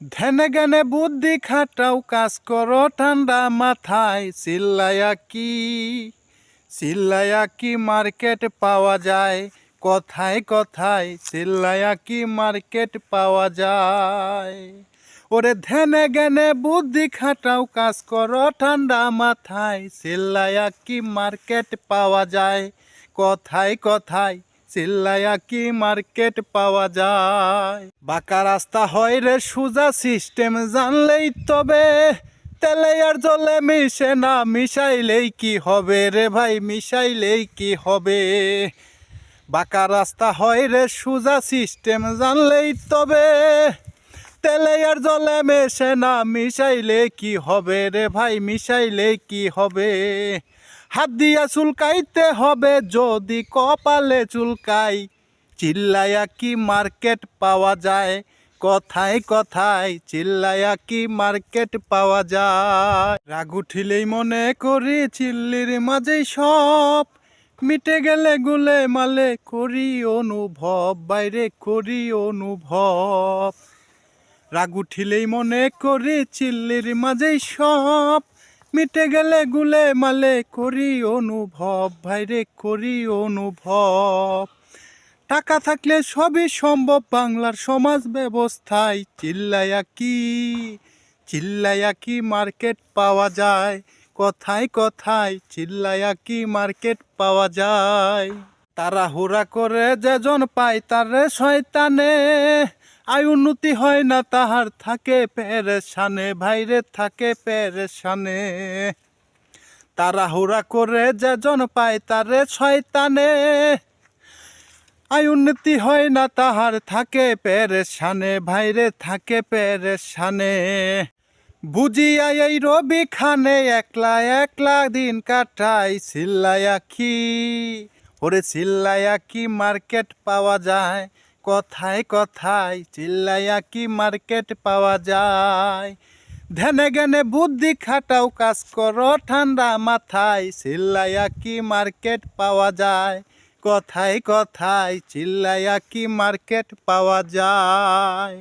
ধ্যানে জ্ঞানে বুদ্ধি খাটাও, কাজ করো ঠান্ডা মাথায়। চিল্লায়া কি মার্কেট পাওয়া যায়? কথায় কথায় চিল্লায়া কি মার্কেট পাওয়া যায়? ওরে ধ্যানে জ্ঞানে বুদ্ধি খাটাও, কাজ করো ঠান্ডা মাথায়। চিল্লায়া কি মার্কেট পাওয়া যায়? কথায় কথায় চিল্লায়া কি মার্কেট পাওয়া যায়? বাঁকা রাস্তা হয় রে সোজা, সিস্টেম জানলেই তবে। তেলে আর জলে মিশে না, মিশাইলেই কি হবে রে ভাই, মিশাইলেই কি হবে? বাঁকা রাস্তা হয় রে সোজা, সিস্টেম জানলেই তবে। তেলে আর জলে মেশে না, মিশাইলে কি হবে রে ভাই, মিশাইলে কি হবে? হাত দিয়া চুলকাইতে হবে যদি কপালে চুলকাই। চিল্লায়া কি মার্কেট পাওয়া যায়? কথায় কথায় চিল্লায়া কি মার্কেট পাওয়া যায়? রাগ উঠিলেই মনে করি চিল্লির মাঝেই সব, মিটে গেলে গুলে মালে করি অনুভব, বাইরে করি অনুভব। রাগ উঠিলেই মনে করি চিল্লির মাঝেই সব, মিটে গেলে গুলে মালে করি অনুভব, ভাইরে করি অনুভব। টাকা থাকলে সবই সম্ভব বাংলার সমাজ ব্যবস্থায়। চিল্লায়া কি মার্কেট পাওয়া যায়? কথায় কথায় চিল্লায়া কি মার্কেট পাওয়া যায়? তাড়াহুড়া করে যেজন পায় তারে শয়তানে, আয় উন্নতি হয় না তাহার থাকে পেরেশানে, ভাইরে থাকে পেরেশানে। তাড়াহুড়া করে যেজন পায় তারে শয়তানে, আয় উন্নতি হয় না তাহার থাকে পেরেশানে, ভাইরে থাকে পেরেশানে। বুঝিয়া এই রবি খানে একলা একলা দিন কাটাই। চিল্লায়া কি মার্কেট পাওয়া যায়? কথায় কথায় চিল্লায়া কি মার্কেট পাওয়া যায়? ধ্যানে জ্ঞানে বুদ্ধি খাটাও, কাজ করো ঠান্ডা মাথায়। চিল্লায়া কি মার্কেট পাওয়া যায়? কথায় কথায় চিল্লায়া কি মার্কেট পাওয়া যায়?